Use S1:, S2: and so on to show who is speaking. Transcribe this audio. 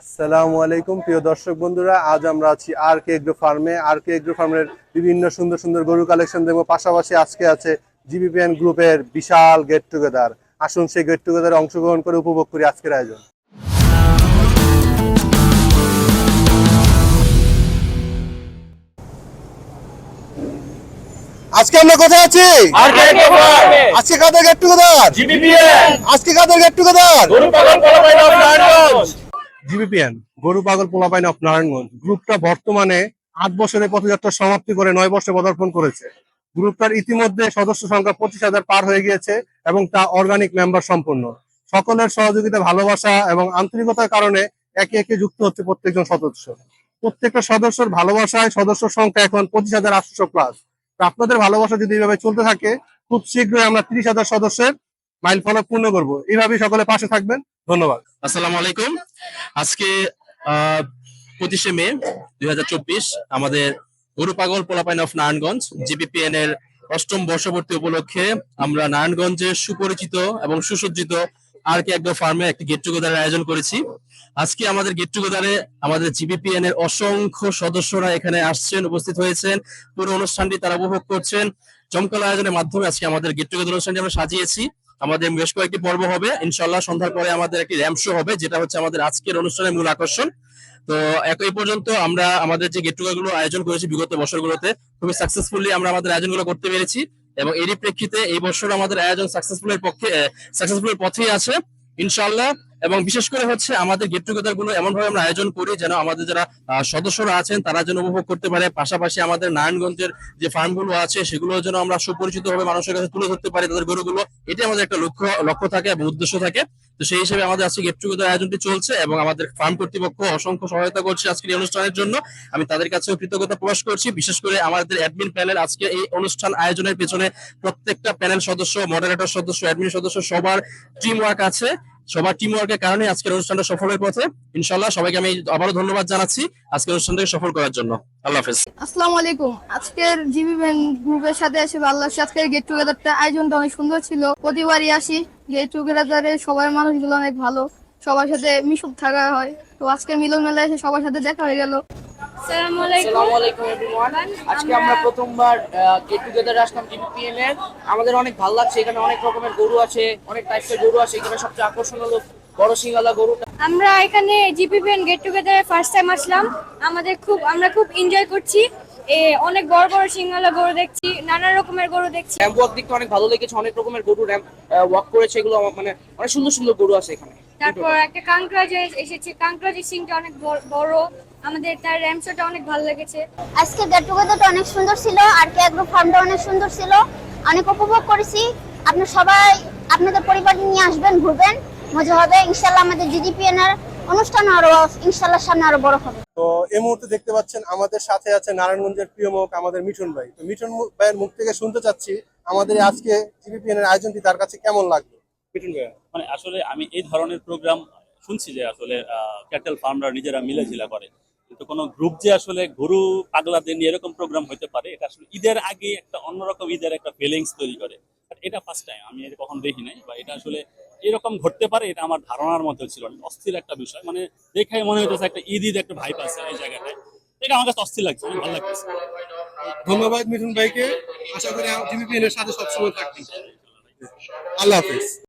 S1: আসসালামু আলাইকুম প্রিয় দর্শক বন্ধুরা, আজ আমরা আছি আর কে এগ্রো ফার্মে। আর কে এগ্রো ফার্মের বিভিন্ন সুন্দর সুন্দর গরু কালেকশন দেখবো। পাশাপাশি আজকে আছে জিবিপিএন গ্রুপের বিশাল গেট টুগেদার। আসুন সেই গেট টুগেদারে অংশগ্রহণ করে উপভোগ করি আজকের আয়োজন। আজকে আমরা কোথায় আছি? আজকে কাদের গেট টুগেদার? আজকে কাদের গেট টুগেদার? জিবিপিএন গরু পাগল পোলাপাইন অফ নারায়ণগঞ্জ গ্রুপটা বর্তমানে ৮ বছরের পথযাত্রা সমাপ্তি করে ৯ বর্ষে পদার্পণ করেছে। গ্রুপটার ইতিমধ্যে সদস্য সংখ্যা ২৫,০০০ পার হয়ে গিয়েছে এবং তা অর্গানিক মেম্বার সম্পন্ন। সকলের সহযোগিতা, ভালোবাসা এবং আন্তরিকতার কারণে একে একে যুক্ত হচ্ছে প্রত্যেকজন সদস্য। প্রত্যেকটা সদস্যের ভালোবাসায় সদস্য সংখ্যা এখন ২৫,৮০০ প্লাস। আপনাদের ভালোবাসা যদি এইভাবে চলতে থাকে, খুব শীঘ্রই আমরা ৩০,০০০ সদস্যের মাইল ফলক পূর্ণ করবো। এইভাবেই সকলে পাশে থাকবেন। ধন্যবাদ।
S2: আসসালামু আলাইকুম। আজকে ২৫শে মে ২০২৪ আমাদের গরু পাগল পোলাপাইন অফ নারায়ণগঞ্জ জিবিপিএন এর ৮ম বর্ষপূর্তি উপলক্ষে আমরা নারায়ণগঞ্জের সুপরিচিত এবং সুসজ্জিত আর কে এগ্রো ফার্মে একটি গেট টুগেদারের আয়োজন করেছি। আজকে আমাদের গেট টুগেদারে আমাদের জিবিপিএন এর অসংখ্য সদস্যরা এখানে আসছেন, উপস্থিত হয়েছেন। পুরো অনুষ্ঠানটি তারা উপভোগ করছেন। জমকালো আয়োজনের মাধ্যমে আজকে আমাদের গেট টুগেদার অনুষ্ঠানটি আমরা সাজিয়েছি। আমাদের বেশ কয়েকটি পর্ব হবে, ইনশাল্লাহ সন্ধ্যার পরে আমাদের একটি র্যাম্প শো হবে, যেটা হচ্ছে আমাদের আজকের অনুষ্ঠানের মূল আকর্ষণ। তো এই পর্যন্ত আমরা আমাদের যে গেট টুগেদার গুলো আয়োজন করেছি বিগত বছরগুলোতে খুবই সাকসেসফুলি আমরা আমাদের আয়োজনগুলো করতে পেরেছি এবং এরই প্রেক্ষিতে এই বছর আমাদের আয়োজন সাকসেসফুলের পথেই আছে ইনশাল্লাহ। এবং বিশেষ করে হচ্ছে আমাদের গেট টুগেদার গুলো এমন ভাবে আমরা আয়োজন করি যেন আমাদের যারা সদস্যরা আছেন তারা যেন উপভোগ করতে পারে, পাশাপাশি আমাদের নারায়ণগঞ্জের যে ফার্মগুলো আছে সেগুলো যেন আমরা সুপরিচিত ভাবে মানুষের কাছে তুলে ধরতে পারি তাদের গরুগুলো। এটাই আমাদের একটা লক্ষ্য থাকে এবং উদ্দেশ্য থাকে। তো সেই হিসেবে আমাদের আজকে গেট টুগেদার আয়োজনটি চলছে এবং আমাদের ফার্ম কর্তৃপক্ষ অসংখ্য সহায়তা করছে আজকের এই অনুষ্ঠানের জন্য। আমি তাদের কাছেও কৃতজ্ঞতা প্রকাশ করছি। বিশেষ করে আমাদের অ্যাডমিন প্যানেল আজকে এই অনুষ্ঠান আয়োজনের পেছনে প্রত্যেকটা প্যানেল সদস্য, মডারেটর সদস্য, অ্যাডমিন সদস্য সবার টিম ওয়ার্ক আছে। সবার টিম ওয়ার্কের কারণে আজকের অনুষ্ঠানটা সফলের পথে। ইনশাল্লাহ সবাইকে আমি আবারও ধন্যবাদ জানাচ্ছি আজকের অনুষ্ঠানটাকে সফল করার জন্য। আল্লাহ হাফেজ।
S3: আসসালামু আলাইকুম। আজকের জিবি ব্যাংক গ্রুপের সাথে এসে ভালো লাগছে। আজকের গেট টুগেদারটা আয়োজনটা অনেক সুন্দর ছিল। প্রতিবারই আসি গেট টুগেদারে, সবার মানুষগুলো অনেক ভালো, সবার সাথে মিশুক থাকা হয়। তো আজকের মিলন মেলায় এসে সবার সাথে দেখা হয়ে গেল।
S4: আসসালামু আলাইকুম এভরিওয়ান। আজকে আমরা প্রথমবার গেট টুগেদার আসলাম জিবিপিএন এর। আমাদের অনেক ভালো লাগছে। এখানে অনেক রকমের গরু আছে, অনেক টাইপের গরু আছে। এখানে সবচেয়ে আকর্ষণ হলো বড় সিংহালা গরু।
S5: আমরা এখানে জিপিপিএন গেট টুগেদারে ফার্স্ট টাইম আসলাম। আমরা খুব এনজয় করছি। অনেক বড় বড় সিংহালা গরু দেখছি, নানা রকমের গরু দেখছি।
S4: র্যাম্প ওয়াক দেখতে অনেক ভালো লেগেছে। অনেক রকমের গরু র্যাম্প ওয়াক করেছে। এগুলো মানে অনেক সুন্দর সুন্দর গরু আছে এখানে।
S5: তারপর একটা কাংক্রাজে এসেছে, কাংক্রাজের সিংটা অনেক বড়। আমাদের তার র্যাম্পশোটা অনেক ভালো লেগেছে।
S6: আজকে গেট টুগেদারটা অনেক সুন্দর ছিল, আর কে এগ্রো ফার্মটা অনেক সুন্দর ছিল, অনেক উপভোগ করেছি। আপনি সবাই আপনাদের পরিবার নিয়ে আসবেন, ঘুরবেন, মজা হবে ইনশাল্লাহ। আমাদের জিডিপিএন এর অনুষ্ঠান আরো ইনশাল্লাহ সামনে আরো বড় হবে।
S1: তো এই মুহূর্তে দেখতে পাচ্ছেন আমাদের সাথে আছে নারায়ণগঞ্জের প্রিয় মুখ আমাদের মিঠুন ভাই। তো মিঠুন ভাইয়ের মুখ থেকে শুনতে চাচ্ছি আমাদের আজকে জিবিপিএন এর আয়োজনটি তার কাছে কেমন লাগলো। মিঠুন ভাই,
S7: মানে আসলে আমি এই ধরনের প্রোগ্রাম শুনছি যে আসলে ক্যাটেল ফার্মরা নিজেরা মিলেঝিলা করে, কিন্তু কোনো গ্রুপ যে আসলে গরু পাগলাদের নিয়ে এরকম প্রোগ্রাম হতে পারে, এটা আসলে ঈদের আগে একটা অন্যরকম ঈদের একটা ফিলিংস তৈরি করে। এটা ফার্স্ট টাইম, আমি এটা কখনো দেখি নাই, বা এটা আসলে এরকম ঘটতে পারে এটা আমার ধারণার মধ্যে ছিল না। অস্থির একটা বিষয়, মানে দেখে মনে হইতেছে একটা ঈদ একটা ভাইব আছে এই জায়গাটায়। এটা আমার কাছে অস্থির লাগছে, অনেক ভালো লাগছে।
S1: ধন্যবাদ মিঠুন ভাইকে। আশা করি জিবিপিএন এর সাথে সবসময় থাকবেন। আল্লাহ হাফেজ।